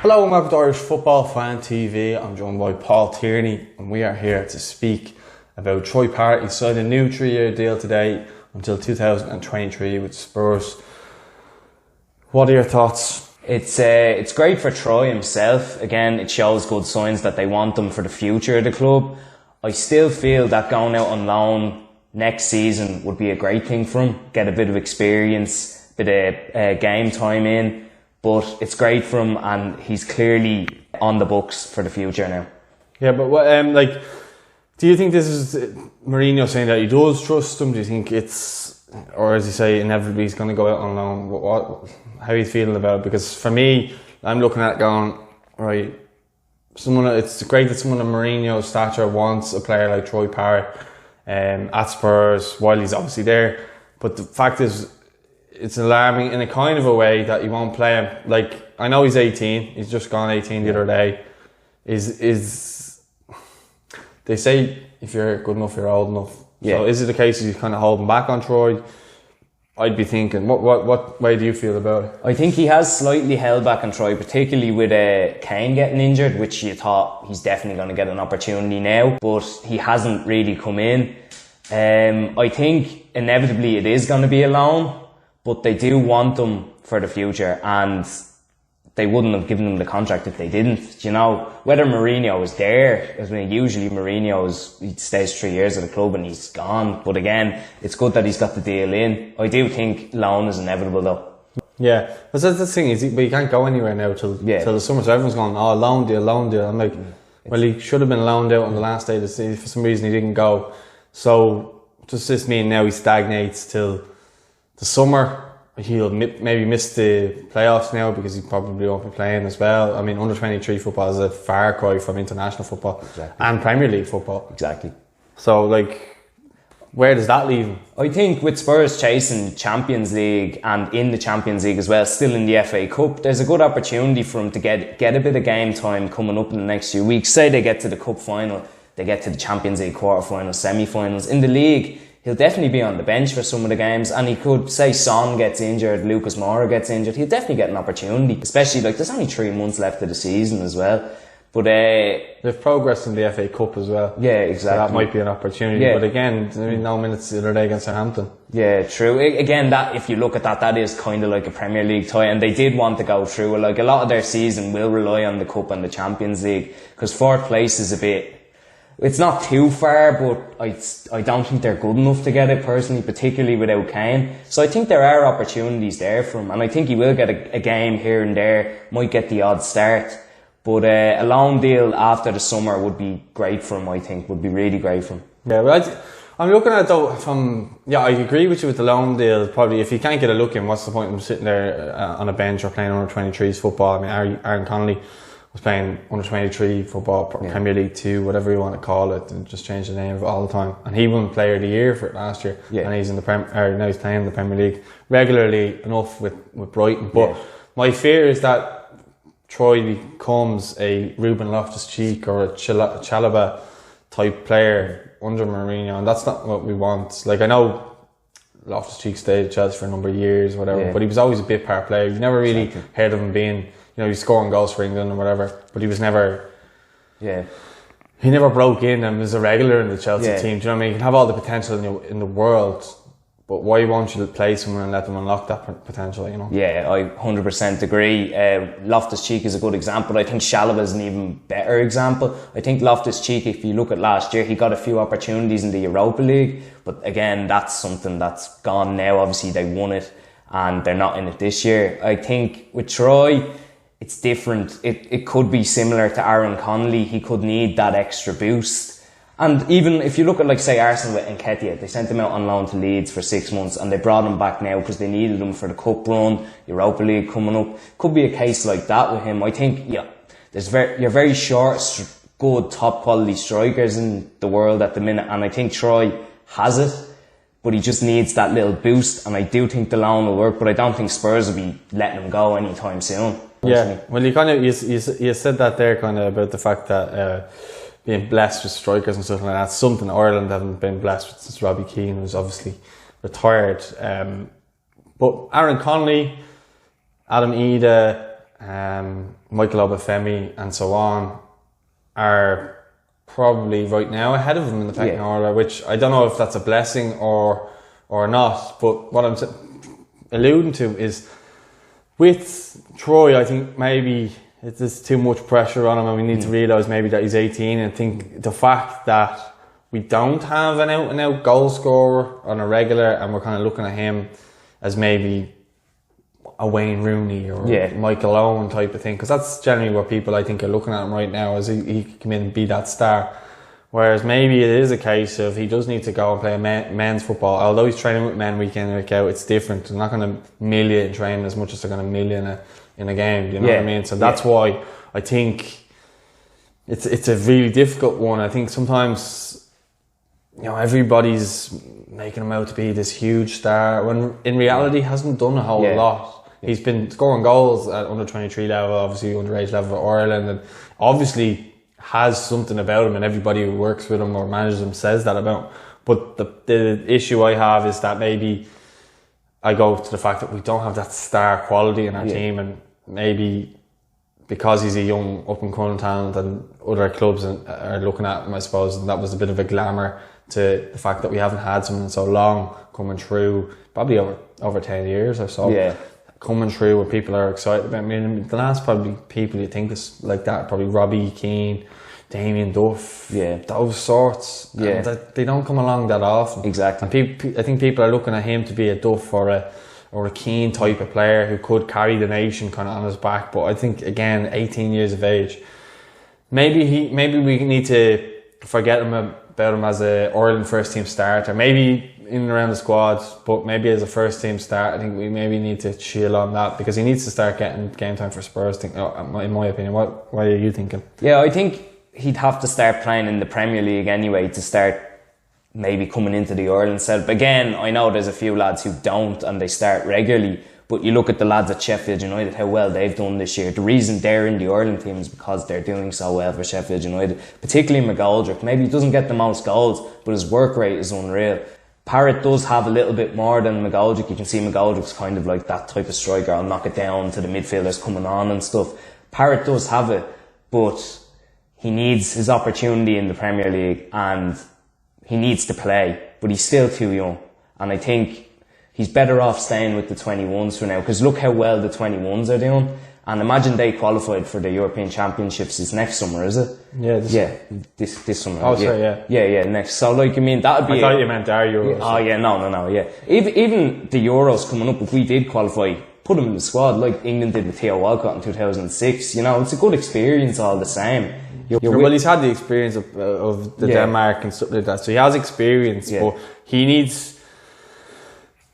Hello and welcome to Irish Football Fan TV. I'm joined by Paul Tierney and we are here to speak about Troy Parrott. He signed a new 3-year deal today until 2023 with Spurs. What are your thoughts? It's great for Troy himself. Again, it shows good signs that they want him for the future of the club. I still feel that going out on loan next season would be a great thing for him. Get a bit of experience, bit of game time in. But it's great for him, and he's clearly on the books for the future now. Yeah, but what, do you think this is Mourinho saying that he does trust him? Do you think it's, or as you say, inevitably he's going to go out on loan? How are you feeling about it? Because for me, I'm looking at it going, right, it's great that someone of Mourinho's stature wants a player like Troy Parrott at Spurs while he's obviously there. But the fact is, it's alarming in a kind of a way that he won't play him. Like, I know he's 18. He's just gone 18 the other day. They say if you're good enough, you're old enough. Yeah. So is it the case he's kind of holding back on Troy? I'd be thinking, what way do you feel about it? I think he has slightly held back on Troy, particularly with Kane getting injured, which you thought he's definitely going to get an opportunity now, but he hasn't really come in. I think inevitably it is going to be a loan. But they do want him for the future, and they wouldn't have given him the contract if they didn't. You know, whether Mourinho was there, I mean, usually he stays 3 years at the club and he's gone. But again, it's good that he's got the deal in. I do think loan is inevitable though. Yeah, but that's the thing is, but you can't go anywhere now till the summer. So everyone's going, oh, loan deal. I'm like, well, he should have been loaned out on the last day of the season. For some reason, he didn't go. So does this mean now he stagnates till the summer? He'll maybe miss the playoffs now because he probably won't be playing as well. I mean, under 23 football is a far cry from international football and Premier League football. Exactly. So, like, where does that leave him? I think with Spurs chasing Champions League and in the Champions League as well, still in the FA Cup, there's a good opportunity for him to get a bit of game time coming up in the next few weeks. Say they get to the Cup final, they get to the Champions League quarterfinals, semi-finals. In the league, he'll definitely be on the bench for some of the games, and he could, say Son gets injured, Lucas Moura gets injured, he'll definitely get an opportunity, especially like there's only 3 months left of the season as well. But they've progressed in the FA Cup as well. Yeah, exactly. So that might be an opportunity. Yeah. But again, no minutes the other day against Southampton. Yeah, true. Again, that if you look at that is kind of like a Premier League tie, and they did want to go through it. Like, a lot of their season will rely on the Cup and the Champions League, because 4th place is a bit, it's not too far, but I don't think they're good enough to get it personally, particularly without Kane. So I think there are opportunities there for him, and I think he will get a game here and there, might get the odd start. But a loan deal after the summer would be great for him, I think, would be really great for him. Yeah, but I'm looking at it though I agree with you with the loan deal. Probably if you can't get a look in, what's the point of him sitting there on a bench or playing under 23s football? I mean, Aaron Connolly was playing under 23 football, Premier League 2, whatever you want to call it, and just change the name of it all the time. And he won Player of the Year for it last year, and he's in the now he's playing in the Premier League regularly enough with Brighton. But my fear is that Troy becomes a Ruben Loftus-Cheek or a Chalobah type player under Mourinho, and that's not what we want. Like, I know Loftus-Cheek stayed at Chelsea for a number of years, whatever, but he was always a bit part player. You never really heard of him being, you know, he's scoring goals for England or whatever, but he was never, he never broke in and was a regular in the Chelsea team. Do you know what I mean? You can have all the potential in the world, but why won't you play someone and let them unlock that potential, you know? Yeah, I 100% agree. Loftus-Cheek is a good example. I think Chalobah is an even better example. I think Loftus-Cheek, if you look at last year, he got a few opportunities in the Europa League, but again, that's something that's gone now. Obviously, they won it and they're not in it this year. I think with Troy, it's different. It could be similar to Aaron Connolly. He could need that extra boost. And even if you look at, like, say, Arsenal with Nketiah, they sent him out on loan to Leeds for 6 months and they brought him back now because they needed him for the Cup run, Europa League coming up. Could be a case like that with him. I think, you're very short, good, top quality strikers in the world at the minute, and I think Troy has it, but he just needs that little boost, and I do think the loan will work, but I don't think Spurs will be letting him go anytime soon. Personally. Yeah, well, you said that there kind of about the fact that being blessed with strikers and stuff like that. Something Ireland haven't been blessed with since Robbie Keane was obviously retired. But Aaron Connolly, Adam Ida, Michael Obafemi and so on are probably right now ahead of him in the pecking order, which I don't know if that's a blessing or not. But what I'm alluding to is with Troy, I think maybe there's too much pressure on him, and we need to realise maybe that he's 18. And I think the fact that we don't have an out-and-out goal scorer on a regular, and we're kind of looking at him as maybe a Wayne Rooney or Michael Owen type of thing, because that's generally what people I think are looking at him right now, as he can come in and be that star. Whereas maybe it is a case of he does need to go and play men's football. Although he's training with men week in and week out, it's different. They're not going to mill you in training as much as they're going to mill you in a game. Do you know what I mean? So that's why I think it's a really difficult one. I think sometimes, you know, everybody's making him out to be this huge star when in reality he hasn't done a whole lot. He's been scoring goals at under 23 level, obviously underage level for Ireland, and obviously has something about him, and everybody who works with him or manages him says that about him. But the issue I have is that maybe I go to the fact that we don't have that star quality in our team, and maybe because he's a young up and coming talent and other clubs are looking at him, I suppose, and that was a bit of a glamour to the fact that we haven't had someone in so long coming through, probably over 10 years or so. Coming through where people are excited about. I mean, the last probably people you think is like that, probably Robbie Keane, Damien Duff, those sorts. And they don't come along that often. Exactly. And I think people are looking at him to be a Duff or a Keane type of player who could carry the nation kind of on his back. But I think again, 18 years of age, maybe we need to forget about him as a Ireland first team starter. Maybe in and around the squad, but maybe as a first team start, I think we maybe need to chill on that because he needs to start getting game time for Spurs. In my opinion, what are you thinking? Yeah, I think he'd have to start playing in the Premier League anyway to start maybe coming into the Ireland setup. Again, I know there's a few lads who don't and they start regularly, but you look at the lads at Sheffield United, how well they've done this year. The reason they're in the Ireland team is because they're doing so well for Sheffield United, particularly McGoldrick. Maybe he doesn't get the most goals, but his work rate is unreal. Parrott does have a little bit more than McGoldrick. You can see McGoldrick's kind of like that type of striker. I'll knock it down to the midfielders coming on and stuff. Parrott does have it, but he needs his opportunity in the Premier League and he needs to play, but he's still too young. And I think he's better off staying with the 21s for now, because look how well the 21s are doing. And imagine they qualified for the European Championships this next summer, is it? This summer. Oh, sorry, next. So, like, I mean, that would be... I thought you meant our Euros. Oh, yeah, no. Even the Euros coming up, if we did qualify, put him in the squad, like England did with Theo Walcott in 2006. You know, it's a good experience all the same. Well, he's had the experience of the Denmark and stuff like that, so he has experience, but he needs...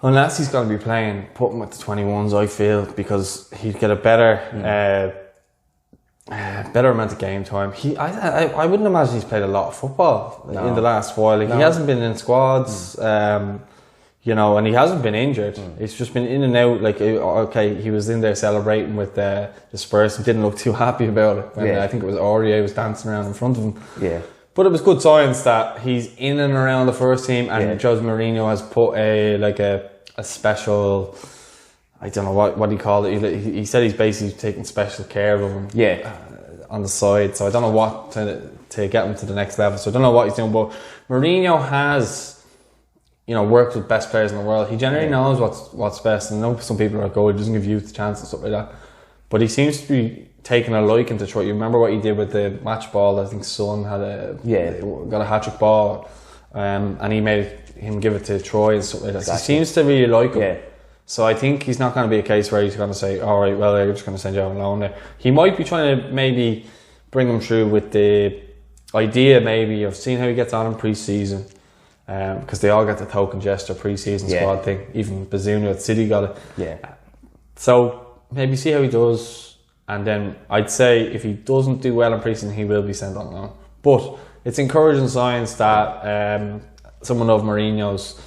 Unless he's going to be playing, put him with the 21s, I feel, because he'd get a better amount of game time. I wouldn't imagine he's played a lot of football in the last while. He hasn't been in squads, you know, and he hasn't been injured. He's just been in and out. Like, okay, he was in there celebrating with the Spurs and didn't look too happy about it. When I think it was Aurier was dancing around in front of him. Yeah. But it was good signs that he's in and around the first team, and Jose Mourinho has put a special, I don't know what he called it. He said he's basically taking special care of him on the side. So I don't know what to get him to the next level. So I don't know what he's doing. But Mourinho has, you know, worked with best players in the world. He generally knows what's best. And I know some people are like, oh, he doesn't give youth a chance and stuff like that. But he seems to be taking a liking to Troy. You remember what he did with the match ball? I think Son had got a hat-trick ball, and he made him give it to Troy and stuff like that. Exactly. So he seems to really like him. So I think he's not going to be a case where he's going to say, all right, well, they're just going to send you on loan there. He might be trying to maybe bring him through with the idea maybe of seeing how he gets on in pre-season, because they all get the token gesture pre-season squad thing. Even Bazunu at City got it. So maybe see how he does, and then I'd say if he doesn't do well in pre-season, he will be sent on loan. But it's encouraging signs that someone of Mourinho's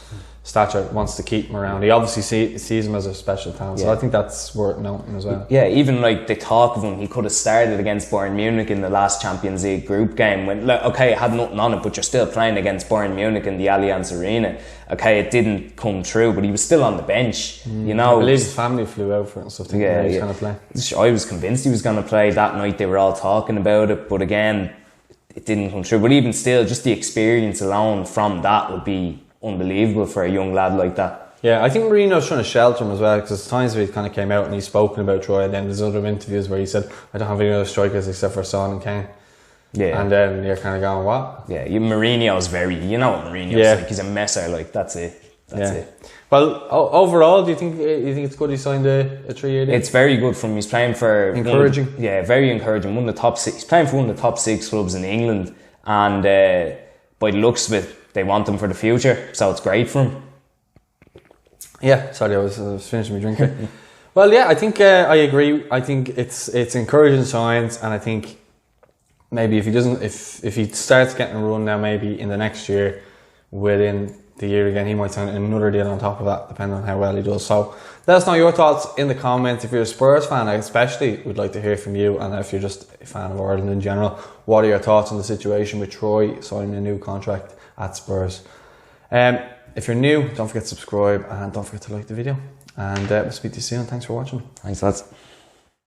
stature wants to keep him around. He obviously sees him as a special talent, so I think that's worth noting as well. Yeah, even like the talk of him, he could have started against Bayern Munich in the last Champions League group game. When, like, okay, it had nothing on it, but you're still playing against Bayern Munich in the Allianz Arena. Okay, it didn't come true, but he was still on the bench. You know, I believe his family flew out for it and stuff. He was going to play. I was convinced he was going to play that night. They were all talking about it, but again, it didn't come true. But even still, just the experience alone from that would be unbelievable for a young lad like that. Yeah, I think Mourinho's trying to shelter him as well, because there's times where he kind of came out and he's spoken about Troy, and then there's other interviews where he said, I don't have any other strikers except for Son and Kane. Yeah. And then you're kind of going, what? Yeah, Mourinho's you know what Mourinho's like, he's a messer, like, that's it. That's it. Well, overall, do you think it's good he signed a 3-year deal? It's very good for him. He's playing for... Encouraging? Very encouraging. He's playing for one of the top 6 clubs in England, and by the looks of it, they want him for the future, so it's great for him. Yeah, sorry, I was finishing my drink. Well, yeah, I think I agree. I think it's encouraging signs, and I think maybe if he starts getting a run now, maybe in the next year, within the year again, he might sign another deal on top of that, depending on how well he does. So let us know your thoughts in the comments. If you're a Spurs fan, I especially would like to hear from you, and if you're just a fan of Ireland in general, what are your thoughts on the situation with Troy signing a new contract at Spurs? If you're new, don't forget to subscribe and don't forget to like the video, and we'll speak to you soon. Thanks for watching. Thanks, lads.